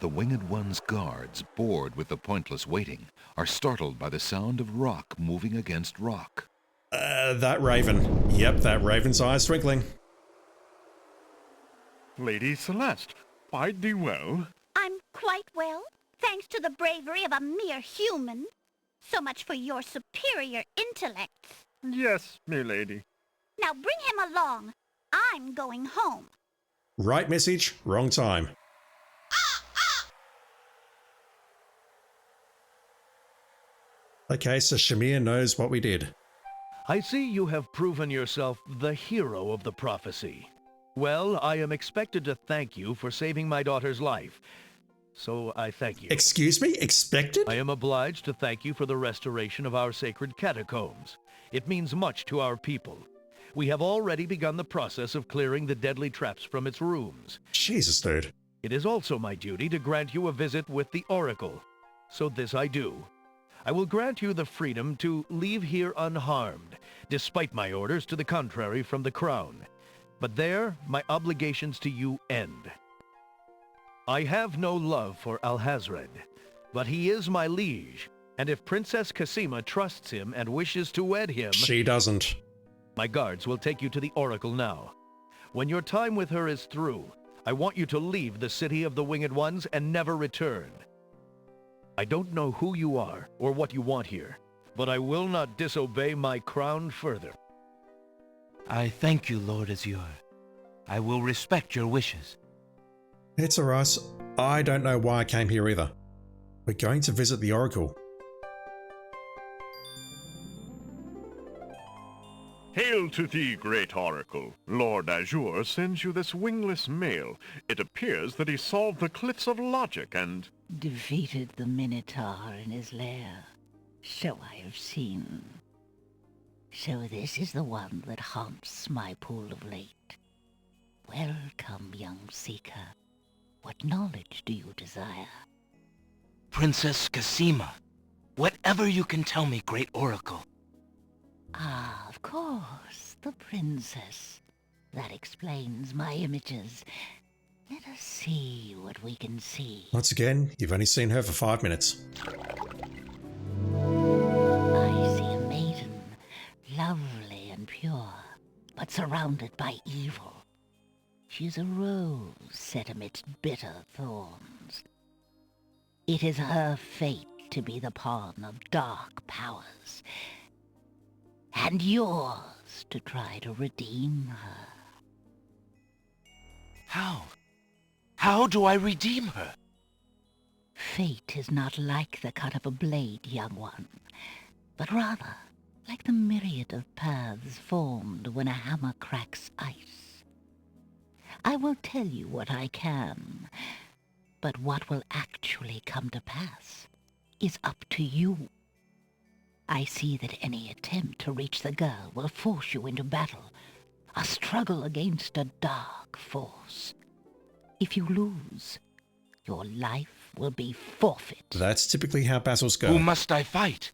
The Winged One's guards, bored with the pointless waiting, are startled by the sound of rock moving against rock. That raven. Yep, that raven's eyes twinkling. Lady Celeste, bide thee well. I'm quite well, thanks to the bravery of a mere human. So much for your superior intellects. Yes, milady. Now bring him along. I'm going home. Right message, wrong time. Okay, so Shamir knows what we did. I see you have proven yourself the hero of the prophecy. Well, I am expected to thank you for saving my daughter's life. So I thank you. Excuse me? Expected? I am obliged to thank you for the restoration of our sacred catacombs. It means much to our people. We have already begun the process of clearing the deadly traps from its rooms. Jesus, dude. It is also my duty to grant you a visit with the Oracle. So this I do. I will grant you the freedom to leave here unharmed, despite my orders to the contrary from the Crown. But there, my obligations to you end. I have no love for Alhazred, but he is my liege, and if Princess Cassima trusts him and wishes to wed him... She doesn't. My guards will take you to the Oracle now. When your time with her is through, I want you to leave the City of the Winged Ones and never return. I don't know who you are or what you want here, but I will not disobey my crown further. I thank you, Lord Azure. I will respect your wishes. It's alright. I don't know why I came here either. We're going to visit the Oracle. Hail to thee, great oracle. Lord Azure sends you this wingless mail. It appears that he solved the cliffs of logic and... defeated the Minotaur in his lair. So I have seen. So this is the one that haunts my pool of late. Welcome, young seeker. What knowledge do you desire? Princess Cassima, whatever you can tell me, great oracle. Ah, of course, the princess. That explains my images. Let us see what we can see. Once again, you've only seen her for 5 minutes. I see a maiden, lovely and pure, but surrounded by evil. She is a rose set amidst bitter thorns. It is her fate to be the pawn of dark powers, and yours to try to redeem her. How? How do I redeem her? Fate is not like the cut of a blade, young one, but rather like the myriad of paths formed when a hammer cracks ice. I will tell you what I can, but what will actually come to pass is up to you. I see that any attempt to reach the girl will force you into battle, a struggle against a dark force. If you lose, your life will be forfeit. That's typically how battles go. Who must I fight?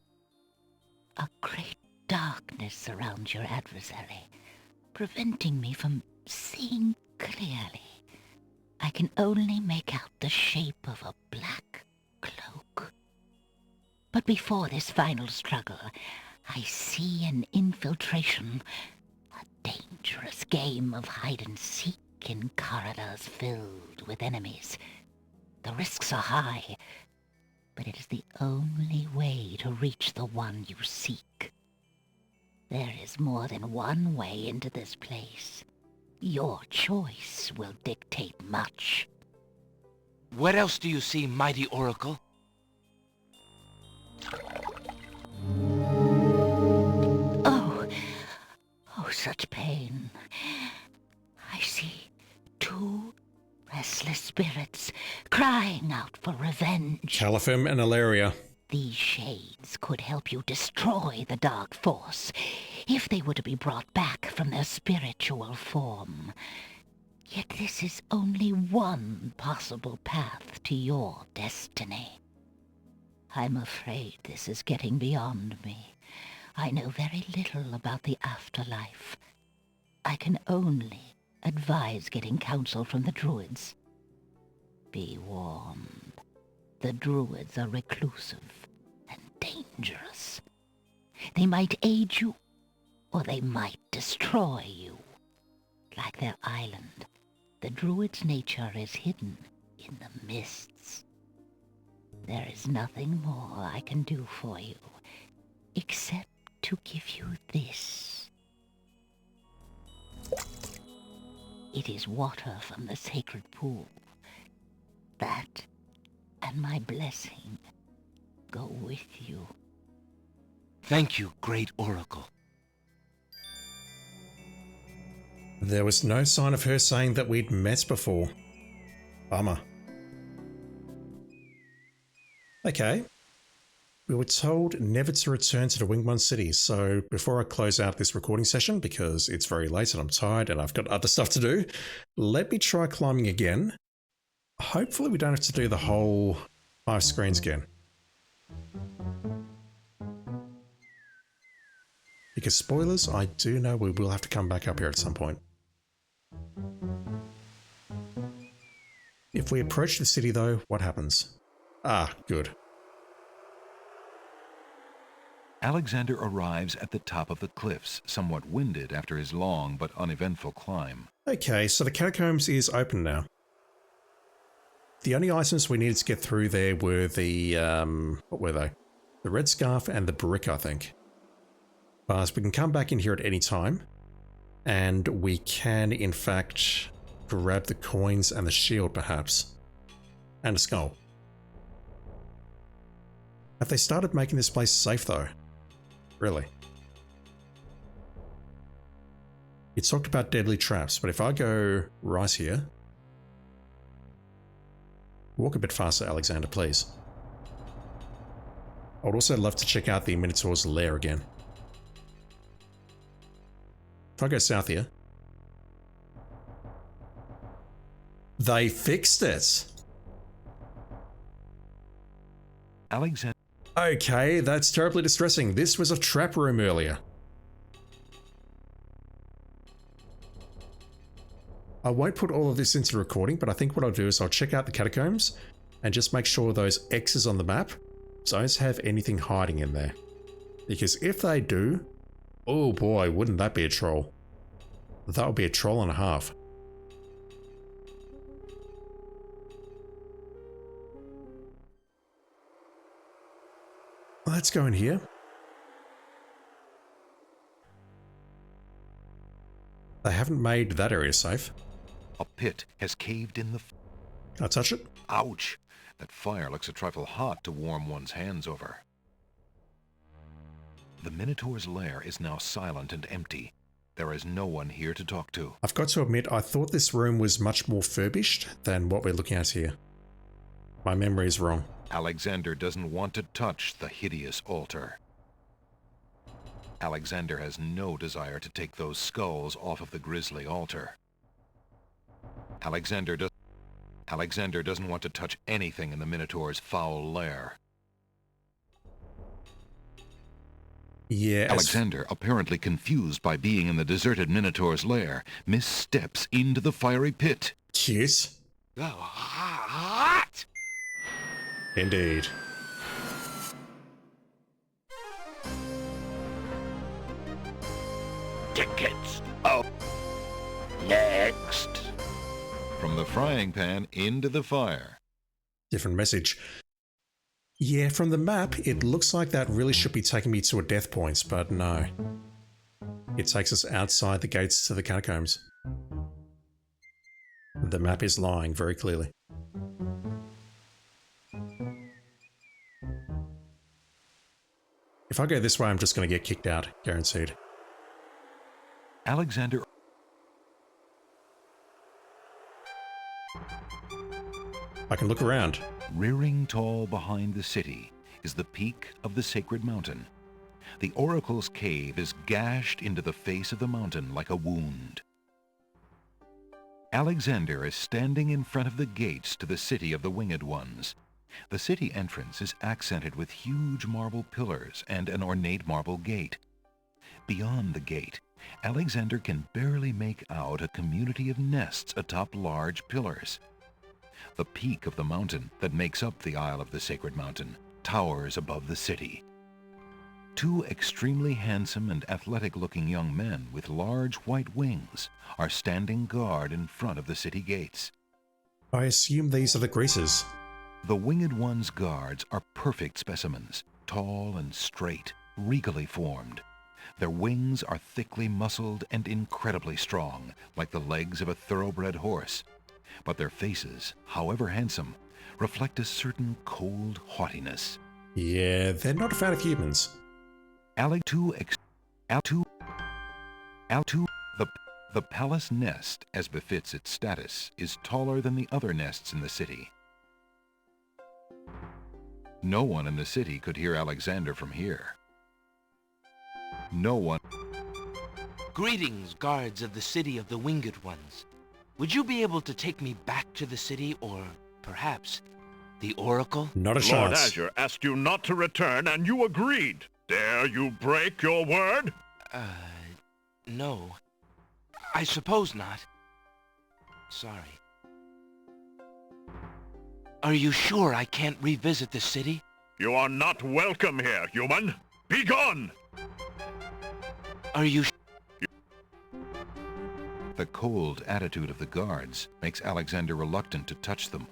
A great darkness surrounds your adversary, preventing me from seeing clearly. I can only make out the shape of a black cloak. But before this final struggle, I see an infiltration, a dangerous game of hide-and-seek in corridors filled with enemies. The risks are high, but it is the only way to reach the one you seek. There is more than one way into this place. Your choice will dictate much. What else do you see, mighty oracle? Oh, such pain. I see two restless spirits crying out for revenge. Caliphim and Ilaria. These shades could help you destroy the dark force if they were to be brought back from their spiritual form. Yet this is only one possible path to your destiny. I'm afraid this is getting beyond me. I know very little about the afterlife. I can only advise getting counsel from the Druids. Be warned. The Druids are reclusive and dangerous. They might aid you, or they might destroy you. Like their island, the Druids' nature is hidden in the mists. There is nothing more I can do for you, except to give you this. It is water from the sacred pool. That and my blessing go with you. Thank you, great oracle. There was no sign of her saying that we'd met before. Bummer. Okay. We were told never to return to the Winged One City, so before I close out this recording session, because it's very late and I'm tired and I've got other stuff to do, let me try climbing again. Hopefully we don't have to do the whole 5 screens again. Because spoilers, I do know we will have to come back up here at some point. If we approach the city though, what happens? Ah, good. Alexander arrives at the top of the cliffs, somewhat winded after his long but uneventful climb. Okay, so the catacombs is open now. The only items we needed to get through there were the, what were they? The red scarf and the brick, I think. But we can come back in here at any time. And we can, in fact, grab the coins and the shield, perhaps. And a skull. Have they started making this place safe, though? Really? You talked about deadly traps, but if I go right here... Walk a bit faster, Alexander, please. I would also love to check out the Minotaur's lair again. If I go south here... They fixed it! Alexander... Okay, that's terribly distressing. This was a trap room earlier. I won't put all of this into the recording, but I think what I'll do is I'll check out the catacombs and just make sure those X's on the map don't have anything hiding in there. Because if they do, oh boy, wouldn't that be a troll. That would be a troll and a half. Let's go in here. They haven't made that area safe. A pit has caved in the... Can I touch it? Ouch! That fire looks a trifle hot to warm one's hands over. The Minotaur's lair is now silent and empty. There is no one here to talk to. I've got to admit, I thought this room was much more furbished than what we're looking at here. My memory is wrong. Alexander doesn't want to touch the hideous altar. Alexander has no desire to take those skulls off of the grisly altar. Alexander doesn't want to touch anything in the Minotaur's foul lair. Yeah. Alexander, apparently confused by being in the deserted Minotaur's lair, missteps into the fiery pit. Yes. Oh, hot! Indeed. Tickets. Oh. Next. From the frying pan into the fire. Different message. Yeah, from the map, it looks like that really should be taking me to a death point, but no. It takes us outside the gates to the catacombs. The map is lying very clearly. If I go this way, I'm just going to get kicked out, guaranteed. Alexander... I can look around. Rearing tall behind the city is the peak of the sacred mountain. The oracle's cave is gashed into the face of the mountain like a wound. Alexander is standing in front of the gates to the city of the Winged Ones. The city entrance is accented with huge marble pillars and an ornate marble gate. Beyond the gate, Alexander can barely make out a community of nests atop large pillars. The peak of the mountain that makes up the Isle of the Sacred Mountain towers above the city. Two extremely handsome and athletic-looking young men with large white wings are standing guard in front of the city gates. I assume these are the greasers. The Winged One's guards are perfect specimens, tall and straight, regally formed. Their wings are thickly muscled and incredibly strong, like the legs of a thoroughbred horse. But their faces, however handsome, reflect a certain cold haughtiness. Yeah, they're not a fan of humans. The palace nest, as befits its status, is taller than the other nests in the city. No one in the city could hear Alexander from here. No one. Greetings, guards of the city of the Winged Ones. Would you be able to take me back to the city, or perhaps the Oracle? Not a Lord chance. Azure asked you not to return, and you agreed. Dare you break your word? No. I suppose not. Sorry. Are you sure I can't revisit the city? You are not welcome here, human. Be gone! Are you The cold attitude of the guards makes Alexander reluctant to touch them,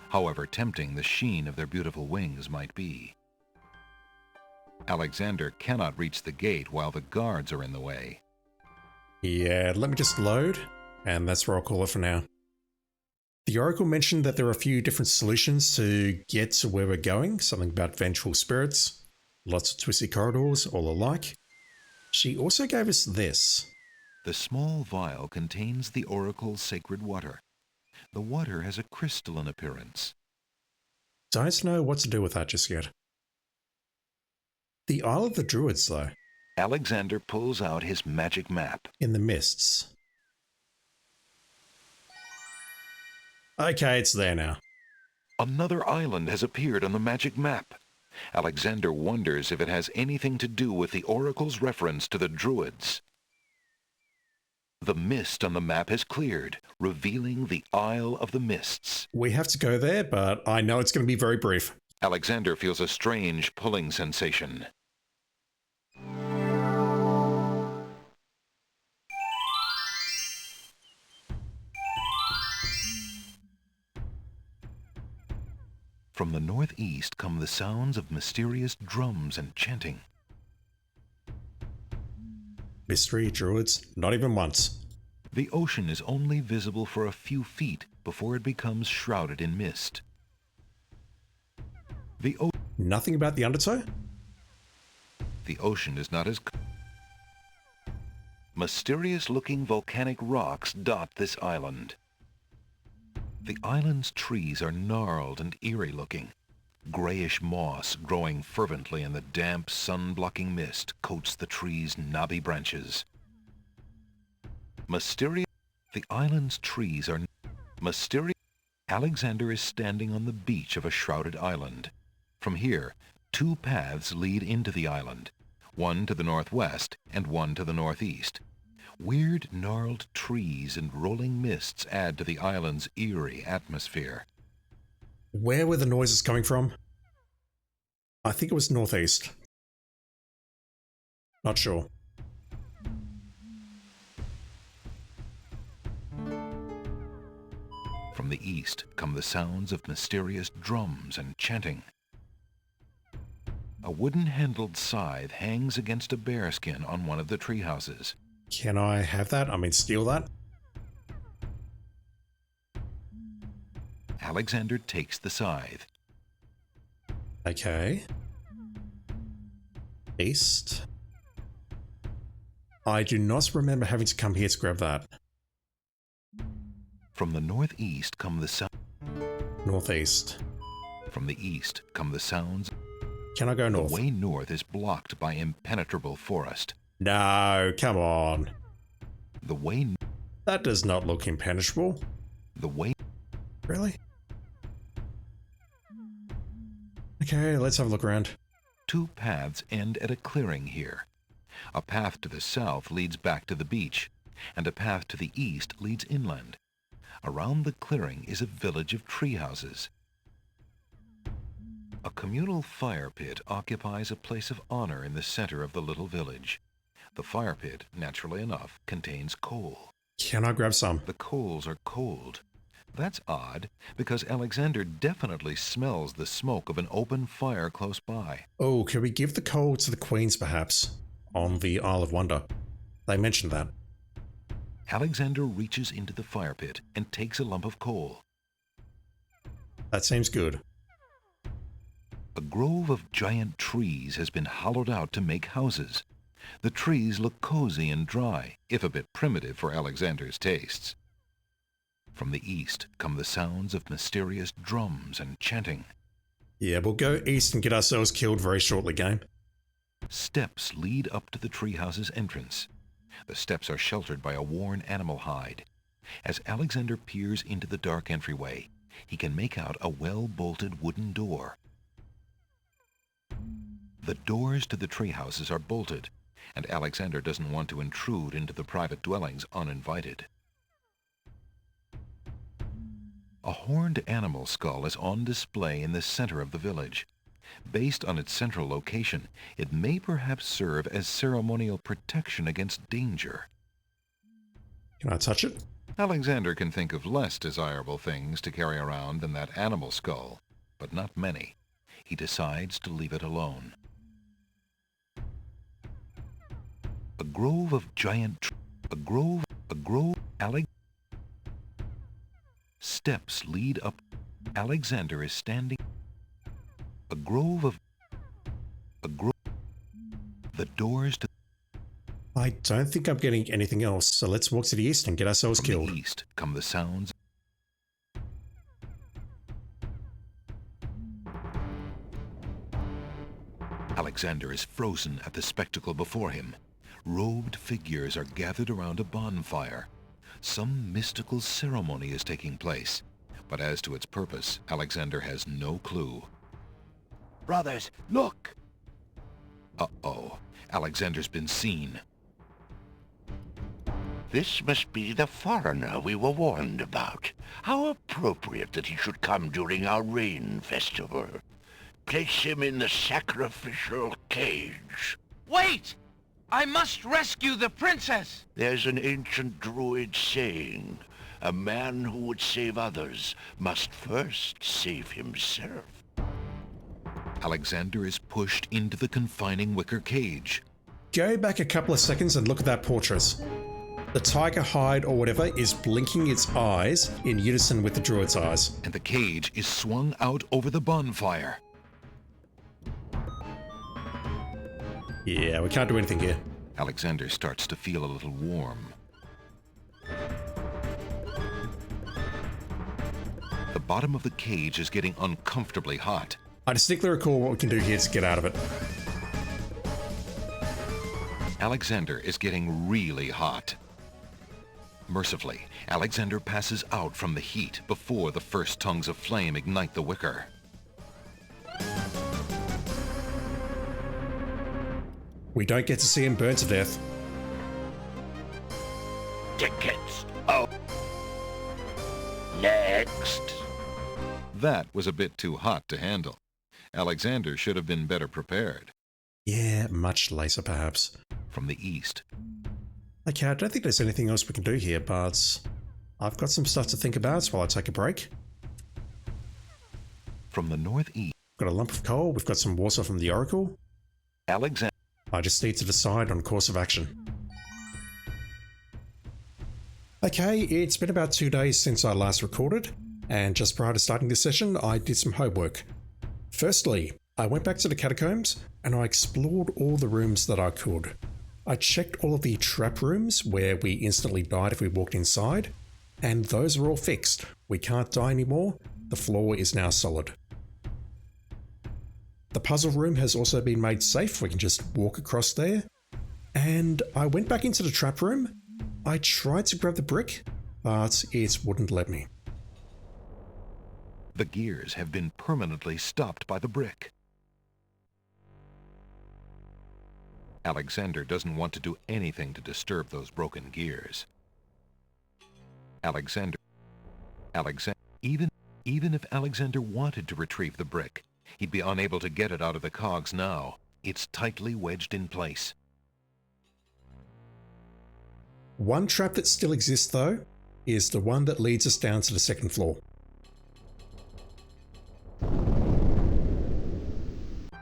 however tempting the sheen of their beautiful wings might be. Alexander cannot reach the gate while the guards are in the way. Yeah, let me just load, and that's where I'll call it for now. The Oracle mentioned that there are a few different solutions to get to where we're going, something about vengeful spirits, lots of twisty corridors, all alike. She also gave us this. The small vial contains the Oracle's sacred water. The water has a crystalline appearance. Don't know what to do with that just yet. The Isle of the Druids, though. Alexander pulls out his magic map. In the mists. Okay, it's there now. Another island has appeared on the magic map. Alexander wonders if it has anything to do with the Oracle's reference to the Druids. The mist on the map has cleared, revealing the Isle of the Mists. We have to go there, but I know it's going to be very brief. Alexander feels a strange pulling sensation. From the northeast come the sounds of mysterious drums and chanting. Mistry, Druids, not even once. The ocean is only visible for a few feet before it becomes shrouded in mist. Nothing about the undertow? The ocean is not as... Mysterious-looking volcanic rocks dot this island. The island's trees are gnarled and eerie-looking. Grayish moss growing fervently in the damp, sun-blocking mist coats the trees' knobby branches. The island's trees are mysterious. Alexander is standing on the beach of a shrouded island. From here, two paths lead into the island, one to the northwest and one to the northeast. Weird, gnarled trees and rolling mists add to the island's eerie atmosphere. Where were the noises coming from? I think it was northeast. Not sure. From the east come the sounds of mysterious drums and chanting. A wooden-handled scythe hangs against a bearskin on one of the tree houses. Can I have that? I mean, steal that? Alexander takes the scythe. Okay. East. I do not remember having to come here to grab that. From the northeast come the sounds. Northeast. From the east come the sounds. Can I go north? The way north is blocked by impenetrable forest. No, come on. The way... That does not look impenetrable. The way... Really? Okay, let's have a look around. Two paths end at a clearing here. A path to the south leads back to the beach, and a path to the east leads inland. Around the clearing is a village of tree houses. A communal fire pit occupies a place of honor in the center of the little village. The fire pit, naturally enough, contains coal. Can I grab some? The coals are cold. That's odd, because Alexander definitely smells the smoke of an open fire close by. Oh, can we give the coal to the queens, perhaps? On the Isle of Wonder. They mentioned that. Alexander reaches into the fire pit and takes a lump of coal. That seems good. A grove of giant trees has been hollowed out to make houses. The trees look cozy and dry, if a bit primitive for Alexander's tastes. From the east come the sounds of mysterious drums and chanting. Yeah, we'll go east and get ourselves killed very shortly, game. Steps lead up to the treehouse's entrance. The steps are sheltered by a worn animal hide. As Alexander peers into the dark entryway, he can make out a well-bolted wooden door. The doors to the treehouses are bolted, and Alexander doesn't want to intrude into the private dwellings uninvited. A horned animal skull is on display in the center of the village. Based on its central location, it may perhaps serve as ceremonial protection against danger. Can I touch it? Alexander can think of less desirable things to carry around than that animal skull, but not many. He decides to leave it alone. A grove of giant Steps lead up. Alexander is standing. The doors to... I don't think I'm getting anything else, so let's walk to the east and get ourselves killed. From the east come the sounds. Alexander is frozen at the spectacle before him. Robed figures are gathered around a bonfire. Some mystical ceremony is taking place, but as to its purpose, Alexander has no clue. Brothers, look! Uh-oh. Alexander's been seen. This must be the foreigner we were warned about. How appropriate that he should come during our rain festival. Place him in the sacrificial cage. Wait! I must rescue the princess! There's an ancient Druid saying, a man who would save others must first save himself. Alexander is pushed into the confining wicker cage. Go back a couple of seconds and look at that portrait. The tiger hide or whatever is blinking its eyes in unison with the druid's eyes. And the cage is swung out over the bonfire. Yeah, we can't do anything here. Alexander starts to feel a little warm. The bottom of the cage is getting uncomfortably hot. I distinctly recall what we can do here to get out of it. Alexander is getting really hot. Mercifully, Alexander passes out from the heat before the first tongues of flame ignite the wicker. We don't get to see him burn to death. Tickets. Oh. Next. That was a bit too hot to handle. Alexander should have been better prepared. Yeah, much later perhaps. From the east. Okay, I don't think there's anything else we can do here, but I've got some stuff to think about while I take a break. From the northeast. Got a lump of coal, we've got some water from the Oracle. Alexander. I just need to decide on course of action. Okay, it's been about 2 days since I last recorded, and just prior to starting this session, I did some homework. Firstly, I went back to the catacombs and I explored all the rooms that I could. I checked all of the trap rooms where we instantly died if we walked inside, and those are all fixed. We can't die anymore, the floor is now solid. The puzzle room has also been made safe, we can just walk across there. And I went back into the trap room. I tried to grab the brick, but it wouldn't let me. The gears have been permanently stopped by the brick. Alexander doesn't want to do anything to disturb those broken gears. Alexander. Even if Alexander wanted to retrieve the brick, he'd be unable to get it out of the cogs now. It's tightly wedged in place. One trap that still exists, though, is the one that leads us down to the second floor.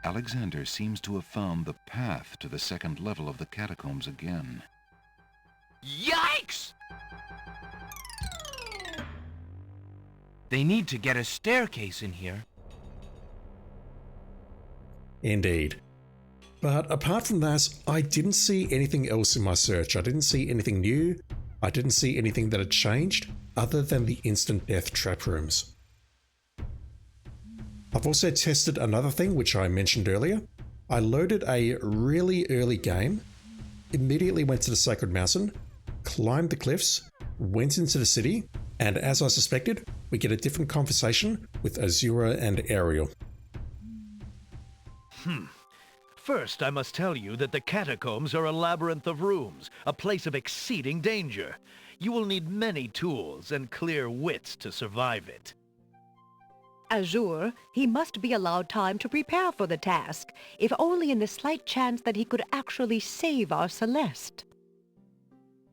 Alexander seems to have found the path to the second level of the catacombs again. Yikes! They need to get a staircase in here. Indeed. But apart from that, I didn't see anything else in my search. I didn't see anything new. I didn't see anything that had changed other than the instant death trap rooms. I've also tested another thing which I mentioned earlier. I loaded a really early game, immediately went to the Sacred Mountain, climbed the cliffs, went into the city, and as I suspected, we get a different conversation with Azura and Ariel. First, I must tell you that the catacombs are a labyrinth of rooms, a place of exceeding danger. You will need many tools and clear wits to survive it. Azure, he must be allowed time to prepare for the task, if only in the slight chance that he could actually save our Celeste.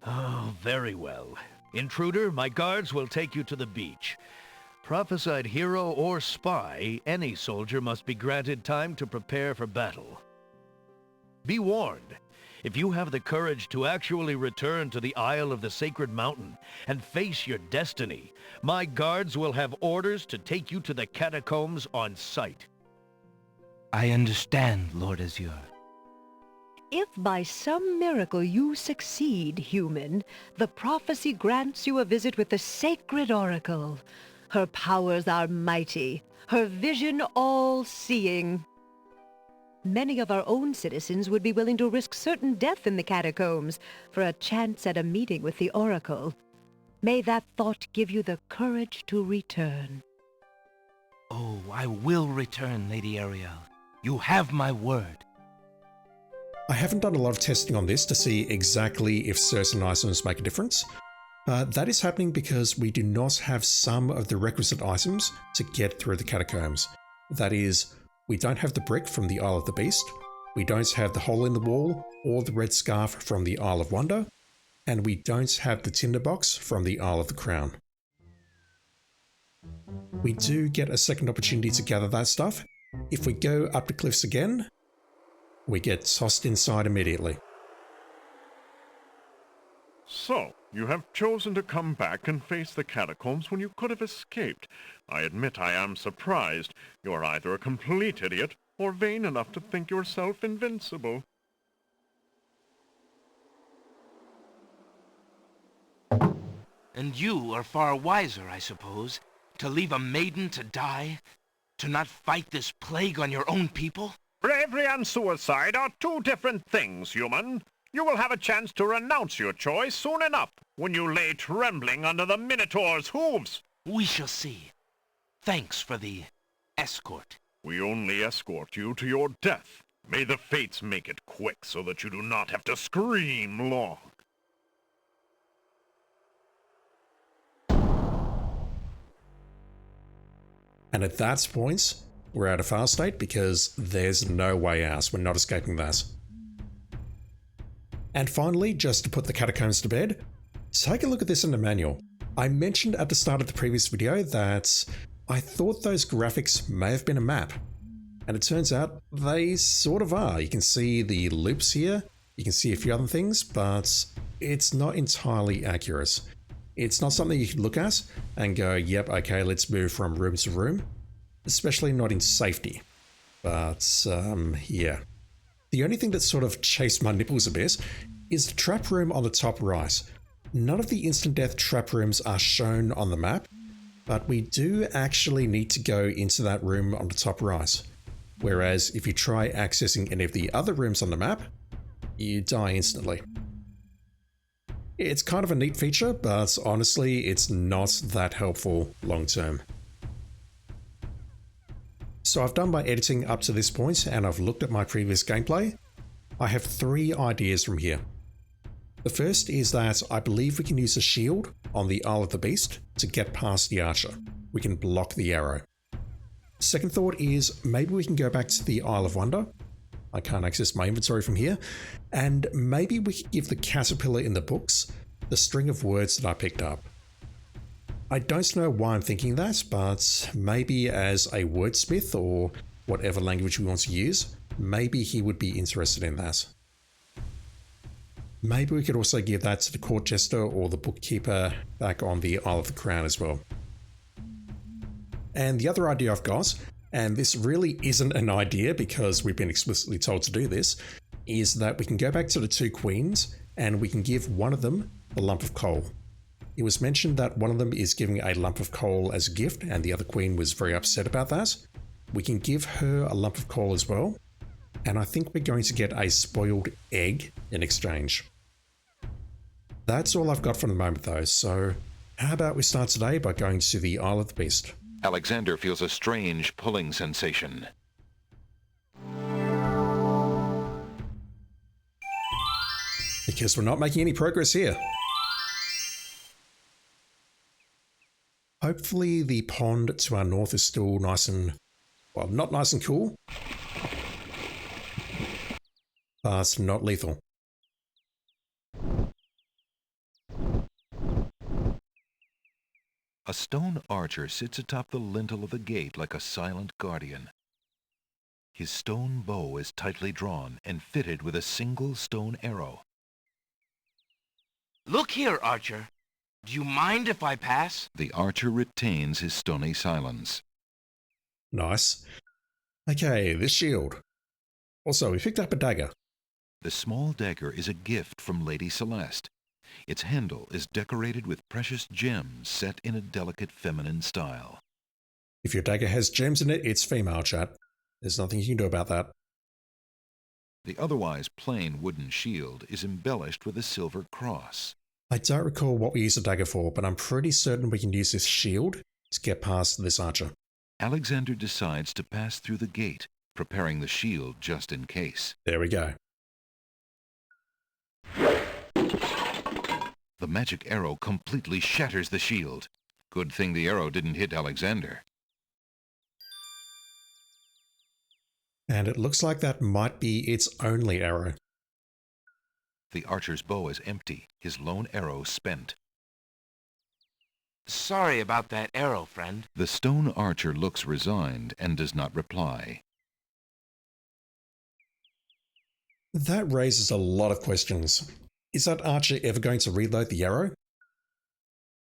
Oh, very well. Intruder, my guards will take you to the beach. Prophesied hero or spy, any soldier must be granted time to prepare for battle. Be warned, if you have the courage to actually return to the Isle of the Sacred Mountain and face your destiny, my guards will have orders to take you to the catacombs on sight. I understand, Lord Azure. If by some miracle you succeed, human, the prophecy grants you a visit with the sacred oracle. Her powers are mighty, her vision all-seeing. Many of our own citizens would be willing to risk certain death in the catacombs for a chance at a meeting with the oracle. May that thought give you the courage to return. Oh, I will return, Lady Ariel. You have my word. I haven't done a lot of testing on this to see exactly if certain items make a difference. That is happening because we do not have some of the requisite items to get through the catacombs. That is, we don't have the brick from the Isle of the Beast, we don't have the hole in the wall or the red scarf from the Isle of Wonder, and we don't have the tinderbox from the Isle of the Crown. We do get a second opportunity to gather that stuff. If we go up the cliffs again, we get tossed inside immediately. So, you have chosen to come back and face the catacombs when you could have escaped. I admit I am surprised. You are either a complete idiot or vain enough to think yourself invincible. And you are far wiser, I suppose, to leave a maiden to die? To not fight this plague on your own people? Bravery and suicide are two different things, human. You will have a chance to renounce your choice soon enough, when you lay trembling under the Minotaur's hooves. We shall see. Thanks for the escort. We only escort you to your death. May the fates make it quick so that you do not have to scream long. And at that point, we're out of fail state because there's no way out. We're not escaping that. And finally, just to put the catacombs to bed, take a look at this in the manual. I mentioned at the start of the previous video that I thought those graphics may have been a map. And it turns out they sort of are. You can see the loops here, you can see a few other things, but it's not entirely accurate. It's not something you can look at and go, yep, okay, let's move from room to room, especially not in safety. But, yeah. The only thing that sort of chased my nipples a bit is the trap room on the top right. None of the instant death trap rooms are shown on the map, but we do actually need to go into that room on the top right. Whereas if you try accessing any of the other rooms on the map, you die instantly. It's kind of a neat feature, but honestly, it's not that helpful long term. So I've done my editing up to this point and I've looked at my previous gameplay. I have 3 ideas from here. The first is that I believe we can use a shield on the Isle of the Beast to get past the archer. We can block the arrow. Second thought is maybe we can go back to the Isle of Wonder. I can't access my inventory from here. And maybe we could give the caterpillar in the books the string of words that I picked up. I don't know why I'm thinking that, but maybe as a wordsmith or whatever language we want to use, maybe he would be interested in that. Maybe we could also give that to the court jester or the bookkeeper back on the Isle of the Crown as well. And the other idea I've got, and this really isn't an idea because we've been explicitly told to do this, is that we can go back to the two queens and we can give one of them a lump of coal. It was mentioned that one of them is giving a lump of coal as a gift and the other queen was very upset about that. We can give her a lump of coal as well. And I think we're going to get a spoiled egg in exchange. That's all I've got for the moment though, so how about we start today by going to the Isle of the Beast. Alexander feels a strange pulling sensation. Because we're not making any progress here. Hopefully the pond to our north is still nice and, well, not nice and cool, but not lethal. A stone archer sits atop the lintel of the gate like a silent guardian. His stone bow is tightly drawn and fitted with a single stone arrow. Look here, Archer. Do you mind if I pass? The archer retains his stony silence. Nice. Okay, this shield. Also, we picked up a dagger. The small dagger is a gift from Lady Celeste. Its handle is decorated with precious gems set in a delicate feminine style. If your dagger has gems in it, it's female, chat. There's nothing you can do about that. The otherwise plain wooden shield is embellished with a silver cross. I don't recall what we used the dagger for, but I'm pretty certain we can use this shield to get past this archer. Alexander decides to pass through the gate, preparing the shield just in case. There we go. The magic arrow completely shatters the shield. Good thing the arrow didn't hit Alexander. And it looks like that might be its only arrow. The archer's bow is empty, his lone arrow spent. Sorry about that arrow, friend. The stone archer looks resigned and does not reply. That raises a lot of questions. Is that archer ever going to reload the arrow?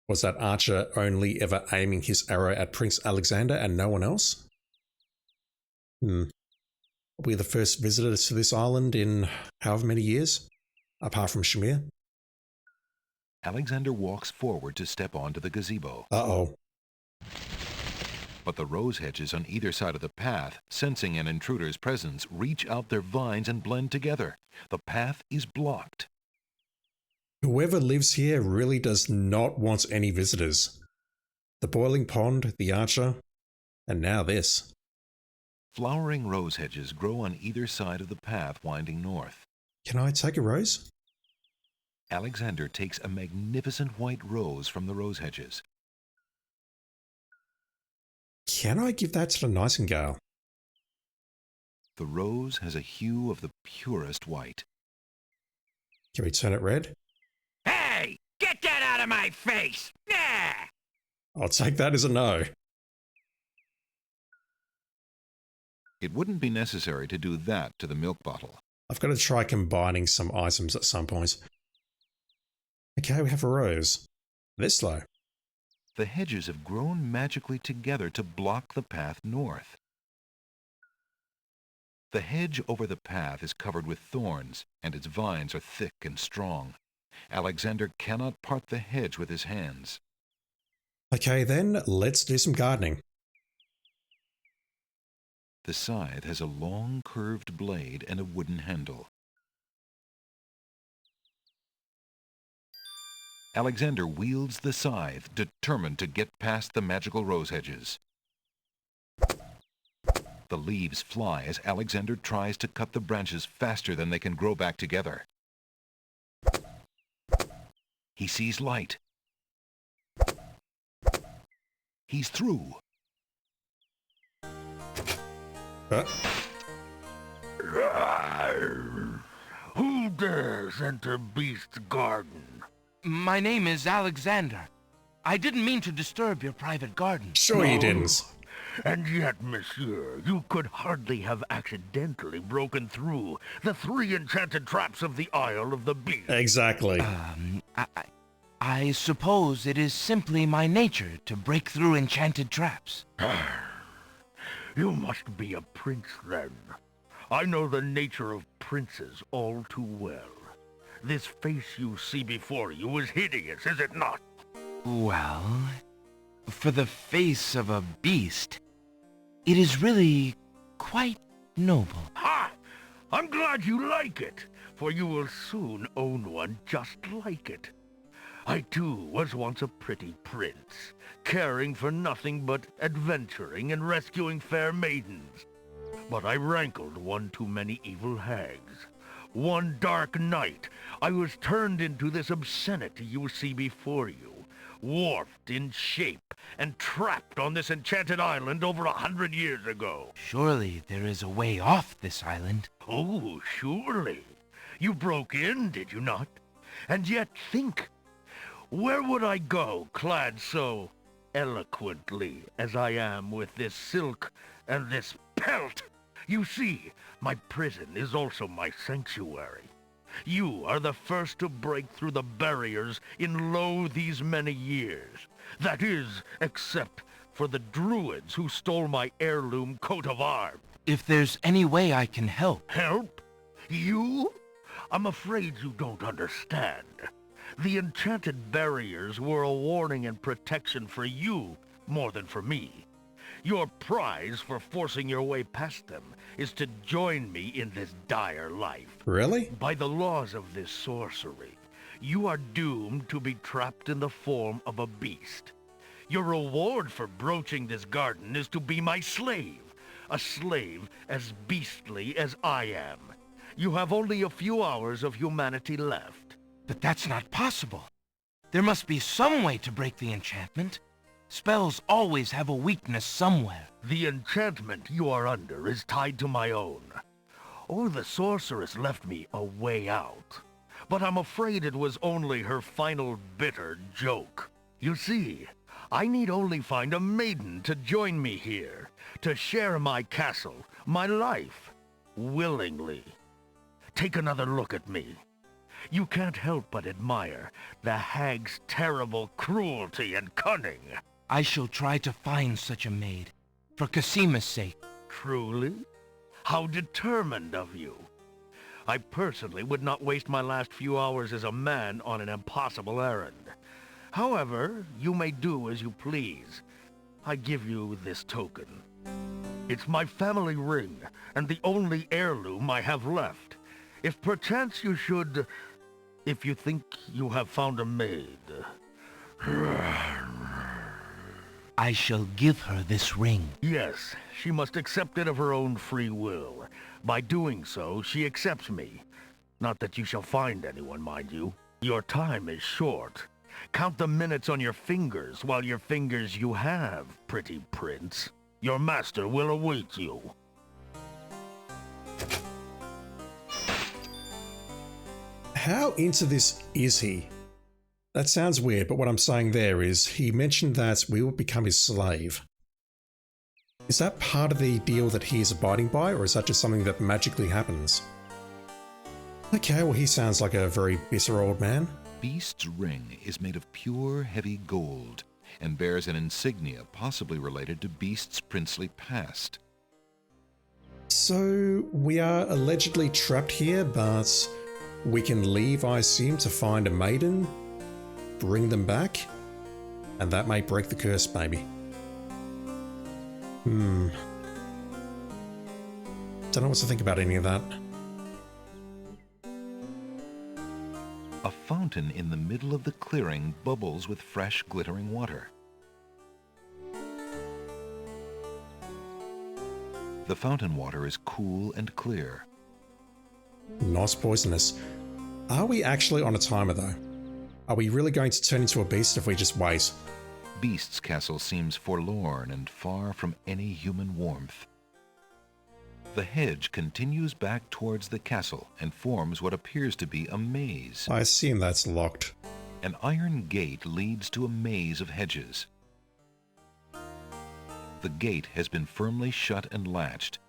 Was that archer only ever aiming his arrow at Prince Alexander and no one else? We're the first visitors to this island in however many years, apart from Shamir. Alexander walks forward to step onto the gazebo. Uh-oh. But the rose hedges on either side of the path, sensing an intruder's presence, reach out their vines and blend together. The path is blocked. Whoever lives here really does not want any visitors. The boiling pond, the archer, and now this. Flowering rose hedges grow on either side of the path winding north. Can I take a rose? Alexander takes a magnificent white rose from the rose hedges. Can I give that to the nightingale? The rose has a hue of the purest white. Can we turn it red? Hey! Get that out of my face! Yeah! I'll take that as a no. It wouldn't be necessary to do that to the milk bottle. I've got to try combining some items at some point. Okay, we have a rose. This though. The hedges have grown magically together to block the path north. The hedge over the path is covered with thorns, and its vines are thick and strong. Alexander cannot part the hedge with his hands. Okay then, let's do some gardening. The scythe has a long curved blade and a wooden handle. Alexander wields the scythe, determined to get past the magical rose hedges. The leaves fly as Alexander tries to cut the branches faster than they can grow back together. He sees light. He's through. Who dares enter Beast's garden? My name is Alexander. I didn't mean to disturb your private garden. Sure you didn't. And yet, monsieur, you could hardly have accidentally broken through the 3 enchanted traps of the Isle of the Beast. Exactly. I suppose it is simply my nature to break through enchanted traps. You must be a prince, then. I know the nature of princes all too well. This face you see before you is hideous, is it not? Well, for the face of a beast, it is really quite noble. Ha! I'm glad you like it, for you will soon own one just like it. I too was once a pretty prince, caring for nothing but adventuring and rescuing fair maidens. But I rankled one too many evil hags. One dark night, I was turned into this obscenity you see before you, warped in shape and trapped on this enchanted island over 100 years ago. Surely there is a way off this island. Oh, surely. You broke in, did you not? And yet think, where would I go clad so eloquently as I am with this silk and this pelt? You see, my prison is also my sanctuary. You are the first to break through the barriers in lo these many years. That is, except for the Druids who stole my heirloom coat of arms. If there's any way I can help. Help? You? I'm afraid you don't understand. The enchanted barriers were a warning and protection for you more than for me. Your prize for forcing your way past them is to join me in this dire life. Really? By the laws of this sorcery, you are doomed to be trapped in the form of a beast. Your reward for broaching this garden is to be my slave, a slave as beastly as I am. You have only a few hours of humanity left. But that's not possible. There must be some way to break the enchantment. Spells always have a weakness somewhere. The enchantment you are under is tied to my own. Or the sorceress left me a way out. But I'm afraid it was only her final bitter joke. You see, I need only find a maiden to join me here, to share my castle, my life, willingly. Take another look at me. You can't help but admire the hag's terrible cruelty and cunning. I shall try to find such a maid, for Casima's sake. Truly? How determined of you. I personally would not waste my last few hours as a man on an impossible errand. However, you may do as you please. I give you this token. It's my family ring, and the only heirloom I have left. If perchance you should... If you think you have found a maid... I shall give her this ring. Yes, she must accept it of her own free will. By doing so, she accepts me. Not that you shall find anyone, mind you. Your time is short. Count the minutes on your fingers while your fingers you have, pretty prince. Your master will await you. How into this is he? That sounds weird, but what I'm saying there is he mentioned that we will become his slave. Is that part of the deal that he is abiding by, or is that just something that magically happens? Okay, well he sounds like a very bitter old man. Beast's ring is made of pure, heavy gold and bears an insignia possibly related to Beast's princely past. So we are allegedly trapped here, but we can leave, I assume, to find a maiden, bring them back, and that may break the curse, maybe. Don't know what to think about any of that. A fountain in the middle of the clearing bubbles with fresh, glittering water. The fountain water is cool and clear. Not poisonous. Are we actually on a timer, though? Are we really going to turn into a beast if we just wait? Beast's castle seems forlorn and far from any human warmth. The hedge continues back towards the castle and forms what appears to be a maze. I assume that's locked. An iron gate leads to a maze of hedges. The gate has been firmly shut and latched.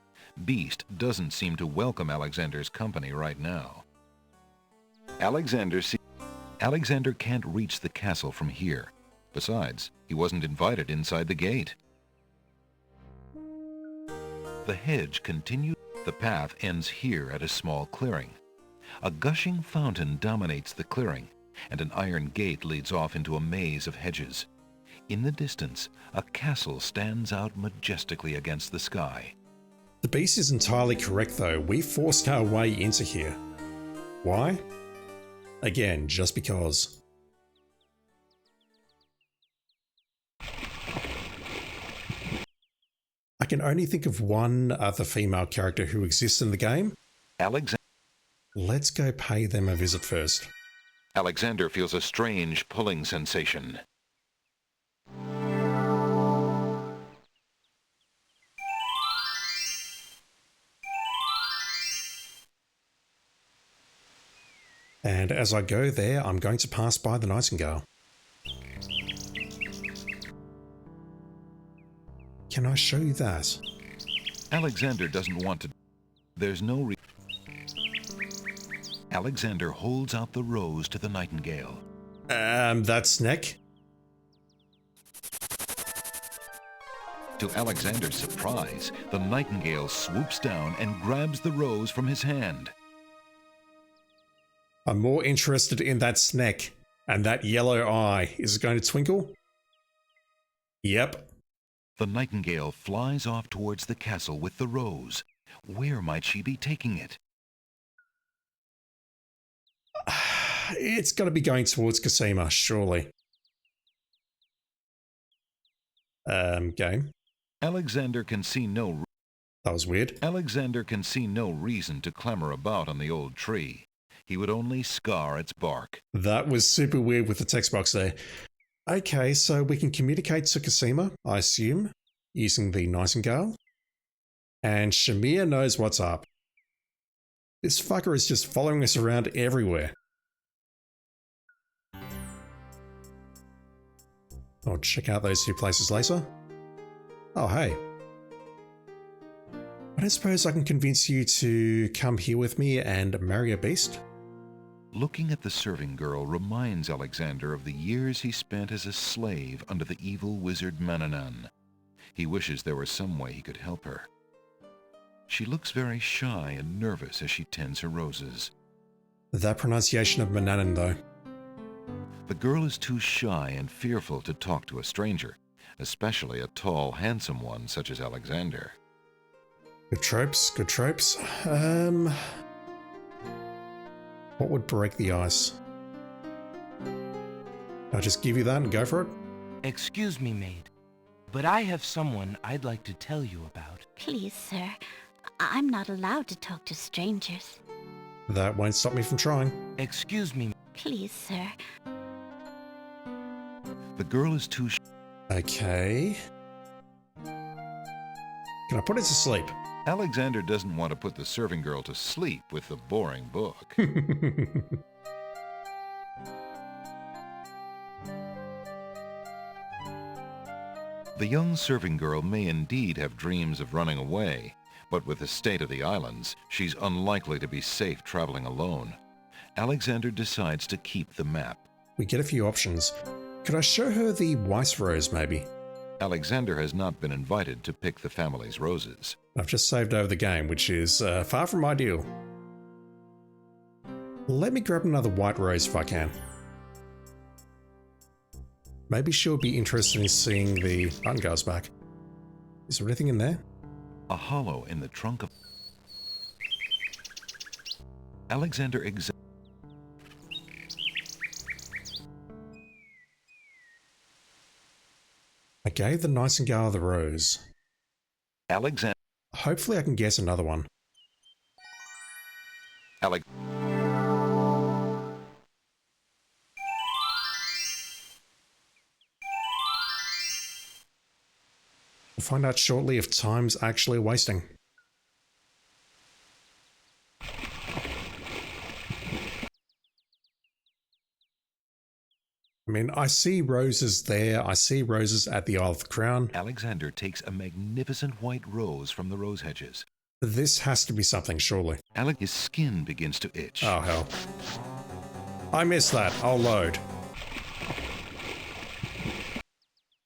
Beast doesn't seem to welcome Alexander's company right now. Alexander can't reach the castle from here. Besides, he wasn't invited inside the gate. The hedge continues. The path ends here at a small clearing. A gushing fountain dominates the clearing, and an iron gate leads off into a maze of hedges. In the distance, a castle stands out majestically against the sky. The beast is entirely correct though. We forced our way into here. Why? Again, just because. I can only think of one other female character who exists in the game. Let's go pay them a visit first. Alexander feels a strange pulling sensation. And as I go there, I'm going to pass by the Nightingale. Can I show you that? Alexander doesn't want to. There's no reason. Alexander holds out the rose to the Nightingale. That's Nick. To Alexander's surprise, the Nightingale swoops down and grabs the rose from his hand. I'm more interested in that snack and that yellow eye. Is it going to twinkle? Yep. The Nightingale flies off towards the castle with the rose. Where might she be taking it? It's got to be going towards Cosima, surely. Game. Alexander can see no... That was weird. Alexander can see no reason to clamber about on the old tree. He would only scar its bark. That was super weird with the text box there. Okay, so we can communicate to Cosima, I assume, using the Nightingale. And Shamir knows what's up. This fucker is just following us around everywhere. I'll check out those two places later. Oh, hey. I don't suppose I can convince you to come here with me and marry a beast? Looking at the serving girl reminds Alexander of the years he spent as a slave under the evil wizard Mananan. He wishes there were some way he could help her. She looks very shy and nervous as she tends her roses. That pronunciation of Mananan, though. The girl is too shy and fearful to talk to a stranger, especially a tall, handsome one such as Alexander. Good tropes, good tropes. What would break the ice? I'll just give you that and go for it? Excuse me, maid, but I have someone I'd like to tell you about. Please, sir. I'm not allowed to talk to strangers. That won't stop me from trying. Excuse me. Please, sir. The girl is too Okay. Can I put it to sleep? Alexander doesn't want to put the serving girl to sleep with the boring book. The young serving girl may indeed have dreams of running away, but with the state of the islands, she's unlikely to be safe traveling alone. Alexander decides to keep the map. We get a few options. Could I show her the white rose, maybe? Alexander has not been invited to pick the family's roses. I've just saved over the game, which is far from ideal. Let me grab another white rose if I can. Maybe she'll be interested in seeing the Nightingale's back. Is there anything in there? A hollow in the trunk of... Alexander I gave the Nightingale the rose. Alexander... Hopefully I can guess another one. We'll find out shortly if time's actually wasting. I mean, I see roses there. I see roses at the Isle of the Crown. Alexander takes a magnificent white rose from the rose hedges. This has to be something, surely. His skin begins to itch. Oh, hell. I missed that. I'll load.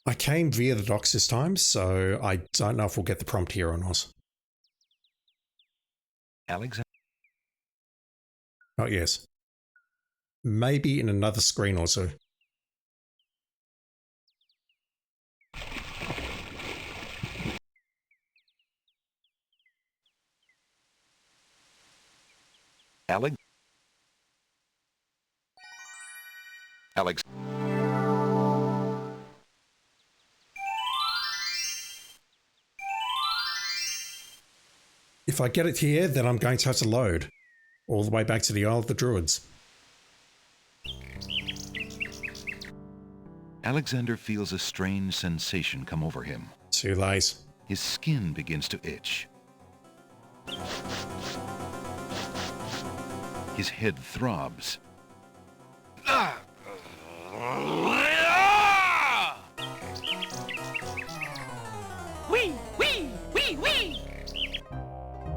I came via the docks this time, so I don't know if we'll get the prompt here or not. Alexander. Oh, yes. Maybe in another screen or so. Alex. If I get it here, then I'm going to have to load all the way back to the Isle of the Druids. Alexander feels a strange sensation come over him. Too late. His skin begins to itch. His head throbs. Wee, wee, wee, wee!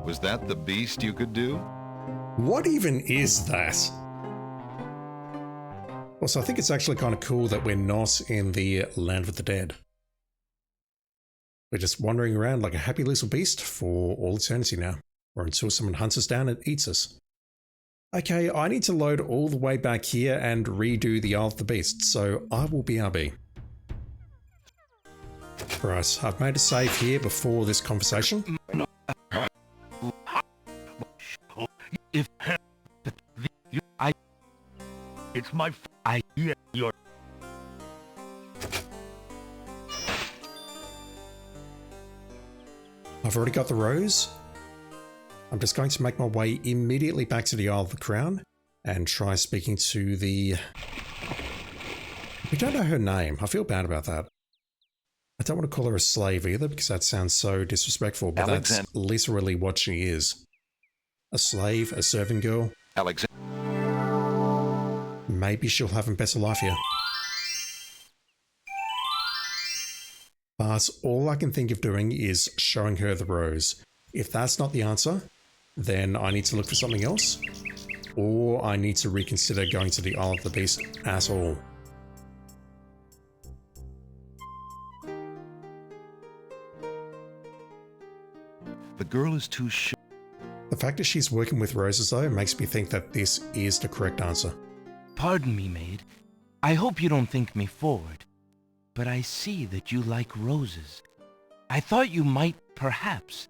Was that the beast you could do? What even is that? Also, I think it's actually kind of cool that we're not in the land of the dead. We're just wandering around like a happy little beast for all eternity now, or until someone hunts us down and eats us. Okay, I need to load all the way back here and redo the Isle of the Beast, so I will BRB. Right, I've made a save here before this conversation. It's my I hear your I've already got the rose. I'm just going to make my way immediately back to the Isle of the Crown and try speaking to the... We don't know her name. I feel bad about that. I don't want to call her a slave either because that sounds so disrespectful, but that's literally what she is. A slave, a serving girl. Alexander. Maybe she'll have a better life here. But all I can think of doing is showing her the rose. If that's not the answer, then I need to look for something else, or I need to reconsider going to the Isle of the Beast at all. The girl is too shy. The fact that she's working with roses, though, makes me think that this is the correct answer. Pardon me, maid. I hope you don't think me forward, but I see that you like roses. I thought you might, perhaps,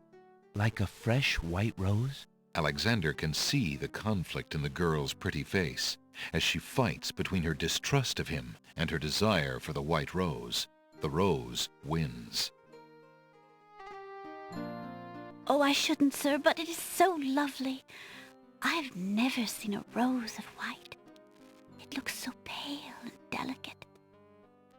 like a fresh white rose? Alexander can see the conflict in the girl's pretty face as she fights between her distrust of him and her desire for the white rose. The rose wins. Oh, I shouldn't, sir, but it is so lovely. I've never seen a rose of white. It looks so pale and delicate.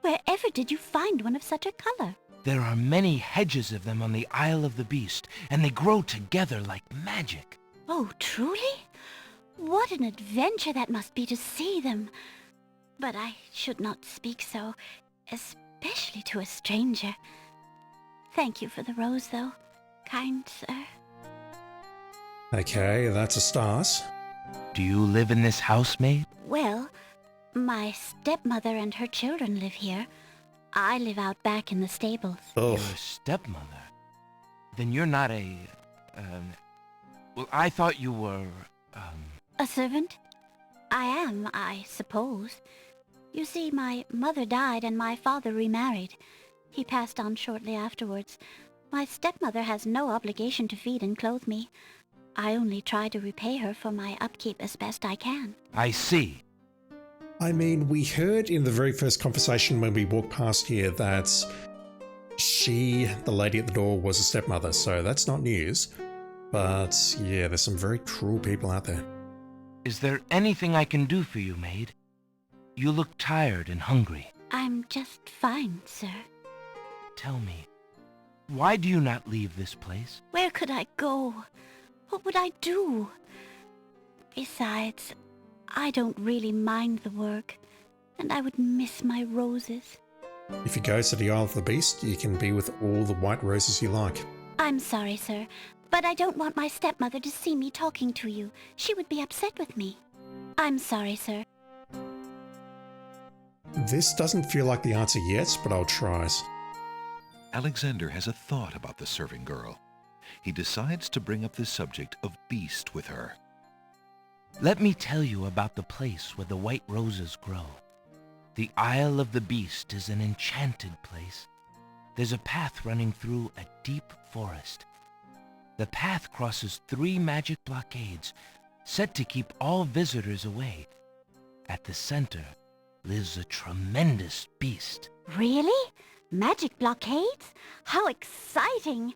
Wherever did you find one of such a color? There are many hedges of them on the Isle of the Beast, and they grow together like magic. Oh, truly? What an adventure that must be to see them. But I should not speak so, especially to a stranger. Thank you for the rose, though, kind sir. Okay, that's a start. Do you live in this house, maid? Well, my stepmother and her children live here. I live out back in the stables. Oh. Your stepmother? Then you're not a... well, I thought you were, A servant? I am, I suppose. You see, my mother died and my father remarried. He passed on shortly afterwards. My stepmother has no obligation to feed and clothe me. I only try to repay her for my upkeep as best I can. I see. I mean, we heard in the very first conversation when we walked past here that she, the lady at the door, was a stepmother, so that's not news. But yeah, there's some very cruel people out there. Is there anything I can do for you, maid? You look tired and hungry. I'm just fine, sir. Tell me, Why do you not leave this place? Where could I go? What would I do? Besides, I don't really mind the work, and I would miss my roses. If you go to the Isle of the Beast, you can be with all the white roses you like. I'm sorry, sir, but I don't want my stepmother to see me talking to you. She would be upset with me. I'm sorry, sir. This doesn't feel like the answer yet, but I'll try. Alexander has a thought about the serving girl. He decides to bring up the subject of beast with her. Let me tell you about the place where the white roses grow. The Isle of the Beast is an enchanted place. There's a path running through a deep forest. The path crosses 3 magic blockades, set to keep all visitors away. At the center lives a tremendous beast. Really? Magic blockades? How exciting!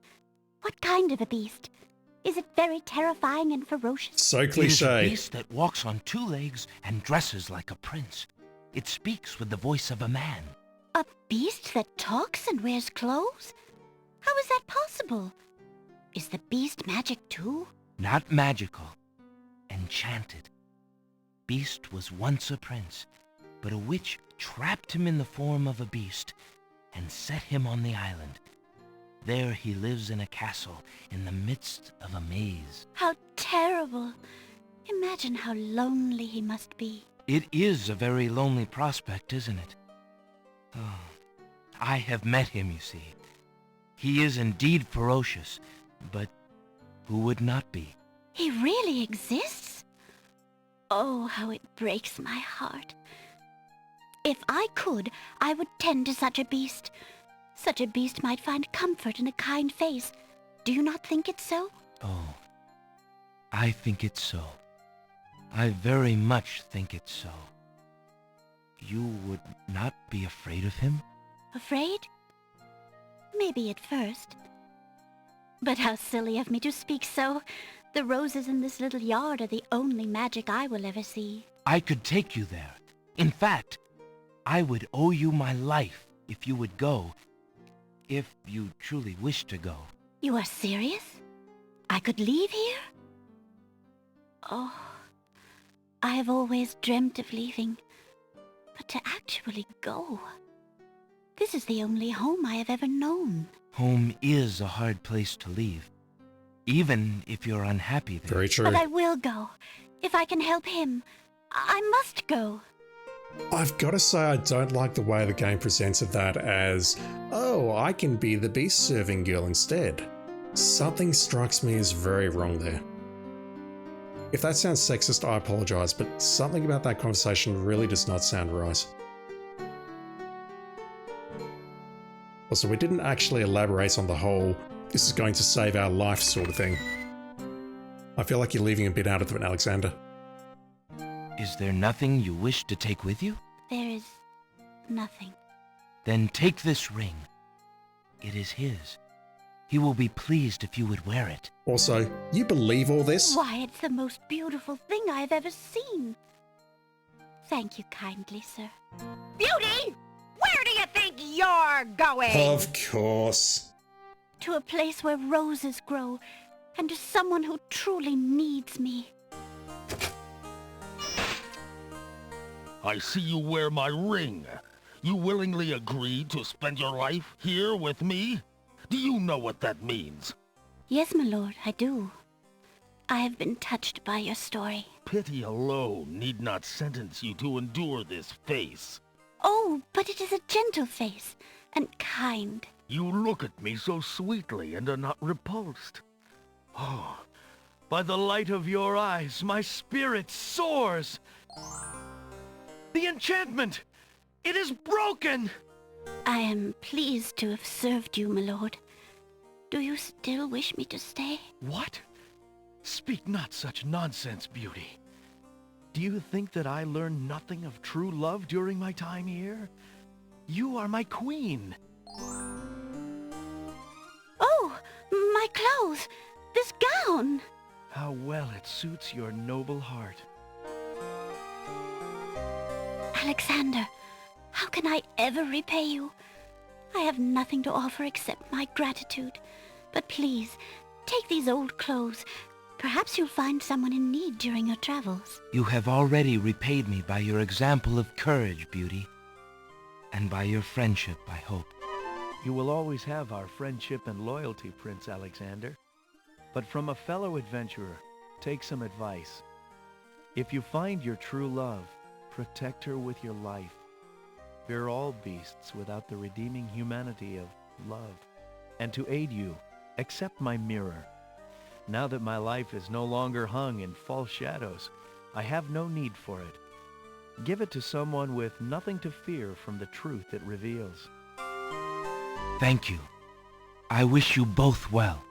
What kind of a beast? Is it very terrifying and ferocious? So It is a cliche. beast that walks on 2 legs and dresses like a prince. It speaks with the voice of a man. A beast that talks and wears clothes? How is that possible? Is the beast magic too? Not magical, enchanted. Beast was once a prince, but a witch trapped him in the form of a beast and set him on the island. There he lives in a castle in the midst of a maze. How terrible! Imagine how lonely he must be. It is a very lonely prospect, isn't it? Oh, I have met him, you see. He is indeed ferocious, but who would not be? He really exists? Oh, how it breaks my heart. If I could, I would tend to such a beast. Such a beast might find comfort in a kind face. Do you not think it so? Oh, I think it's so. I very much think it's so. You would not be afraid of him? Afraid? Maybe at first. But how silly of me to speak so. The roses in this little yard are the only magic I will ever see. I could take you there. In fact, I would owe you my life if you would go, if you truly wish to go. You are serious? I could leave here? Oh, I have always dreamt of leaving, but to actually go. This is the only home I have ever known. Home is a hard place to leave, even if you're unhappy there. Very true. But I will go. If I can help him, I must go. I've got to say I don't like the way the game presented that as, oh, I can be the beast serving girl instead. Something strikes me as very wrong there. If that sounds sexist, I apologise, but something about that conversation really does not sound right. Also, we didn't actually elaborate on the whole, this is going to save our life sort of thing. I feel like you're leaving a bit out of it, Alexander. Is there nothing you wish to take with you? There is nothing. Then take this ring. It is his. He will be pleased if you would wear it. Also, you believe all this? Why, it's the most beautiful thing I have ever seen. Thank you kindly, sir. Beauty! Where do you think you're going? Of course. To a place where roses grow, and to someone who truly needs me. I see you wear my ring. You willingly agreed to spend your life here with me? Do you know what that means? Yes, my lord, I do. I have been touched by your story. Pity alone need not sentence you to endure this face. Oh, but it is a gentle face, and kind. You look at me so sweetly and are not repulsed. Oh, by the light of your eyes, my spirit soars. The enchantment! It is broken! I am pleased to have served you, my lord. Do you still wish me to stay? What? Speak not such nonsense, Beauty. Do you think that I learned nothing of true love during my time here? You are my queen. Oh, my clothes! This gown! How well it suits your noble heart. Alexander, how can I ever repay you? I have nothing to offer except my gratitude. But please, take these old clothes. Perhaps you'll find someone in need during your travels. You have already repaid me by your example of courage, Beauty. And by your friendship, I hope. You will always have our friendship and loyalty, Prince Alexander. But from a fellow adventurer, take some advice. If you find your true love, protect her with your life. Fear all beasts without the redeeming humanity of love. And to aid you, accept my mirror. Now that my life is no longer hung in false shadows, I have no need for it. Give it to someone with nothing to fear from the truth it reveals. Thank you. I wish you both well.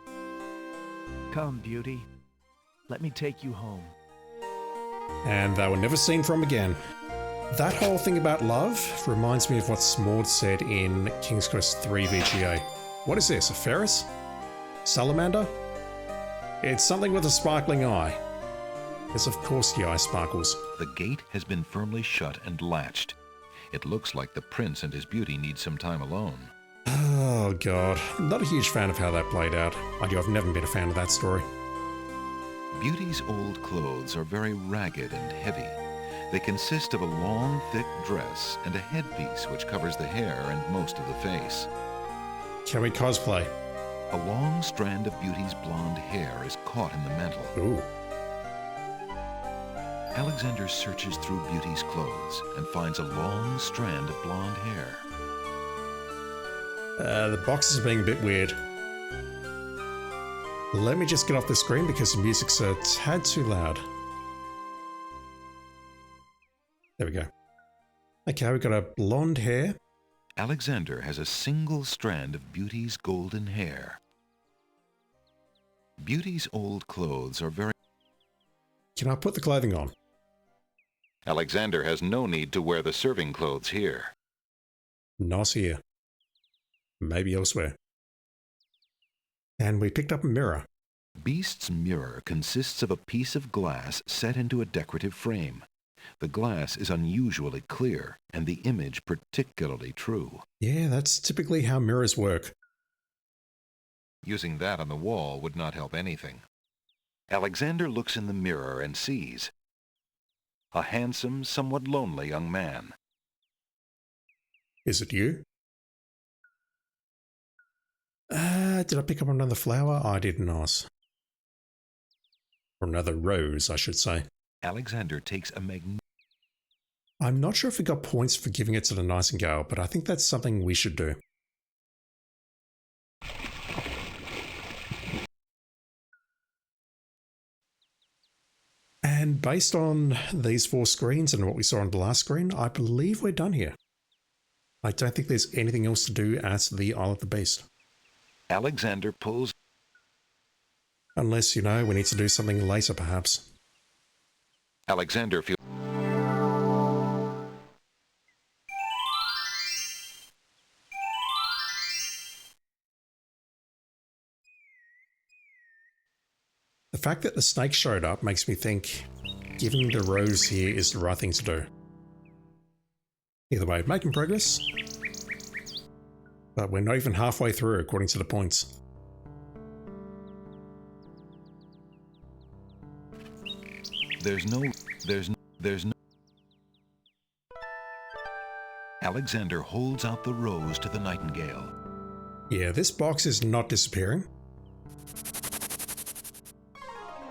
Come, Beauty. Let me take you home. And they were never seen from again. That whole thing about love reminds me of what Smord said in King's Quest III VGA. What is this, a Ferris? Salamander? It's something with a sparkling eye. Yes, of course the eye sparkles. The gate has been firmly shut and latched. It looks like the prince and his beauty need some time alone. Oh god, not a huge fan of how that played out. I've never been a fan of that story. Beauty's old clothes are very ragged and heavy. They consist of a long, thick dress and a headpiece which covers the hair and most of the face. Can we cosplay? A long strand of Beauty's blonde hair is caught in the mantle. Ooh. Alexander searches through Beauty's clothes and finds a long strand of blonde hair. The box is being a bit weird. Let me just get off the screen because the music's a tad too loud. There we go. Okay, we've got a blonde hair. Alexander has a single strand of Beauty's golden hair. Beauty's old clothes are very... Can I put the clothing on? Alexander has no need to wear the serving clothes here. Not here. Maybe elsewhere. And we picked up a mirror. Beast's mirror consists of a piece of glass set into a decorative frame. The glass is unusually clear, and the image particularly true. Yeah, that's typically how mirrors work. Using that on the wall would not help anything. Alexander looks in the mirror and sees a handsome, somewhat lonely young man. Is it you? Did I pick up another flower? I did not. Or another rose, I should say. Alexander takes a I'm not sure if we got points for giving it to the Nightingale, but I think that's something we should do. And based on these 4 screens and what we saw on the last screen, I believe we're done here. I don't think there's anything else to do at the Isle of the Beast. Alexander pulls... Unless, we need to do something later perhaps. Alexander feels... The fact that the snake showed up makes me think giving the rose here is the right thing to do. Either way, making progress. But we're not even halfway through according to the points. There's no... Alexander holds out the rose to the Nightingale. Yeah, this box is not disappearing.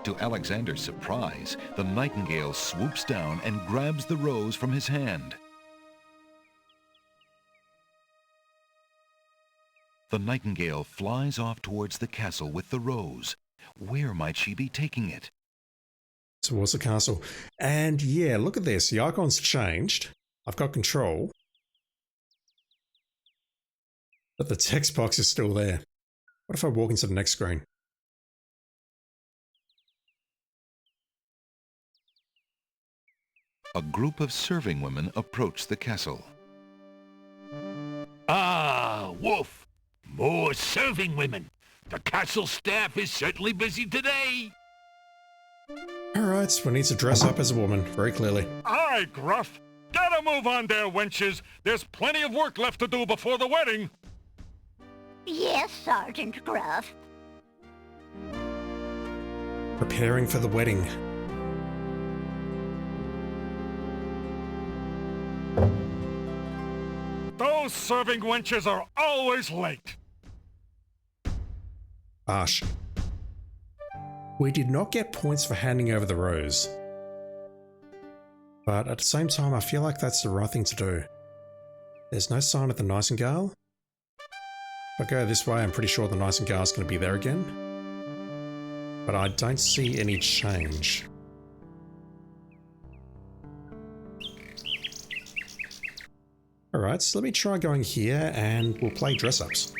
To Alexander's surprise, the Nightingale swoops down and grabs the rose from his hand. The Nightingale flies off towards the castle with the rose. Where might she be taking it? Towards the castle. And yeah, look at this. The icon's changed. I've got control. But the text box is still there. What if I walk into the next screen? A group of serving women approach the castle. Ah, Wolf! More serving women! The castle staff is certainly busy today! Alright, we need to dress up as a woman, very clearly. Aye, Gruff! Get a move on there, wenches! There's plenty of work left to do before the wedding! Yes, Sergeant Gruff. Preparing for the wedding. Those serving wenches are always late. Ash. We did not get points for handing over the rose. But at the same time, I feel like that's the right thing to do. There's no sign of the Nightingale. If I go this way, I'm pretty sure the Nightingale's going to be there again. But I don't see any change. Alright, so let me try going here and we'll play dress-ups.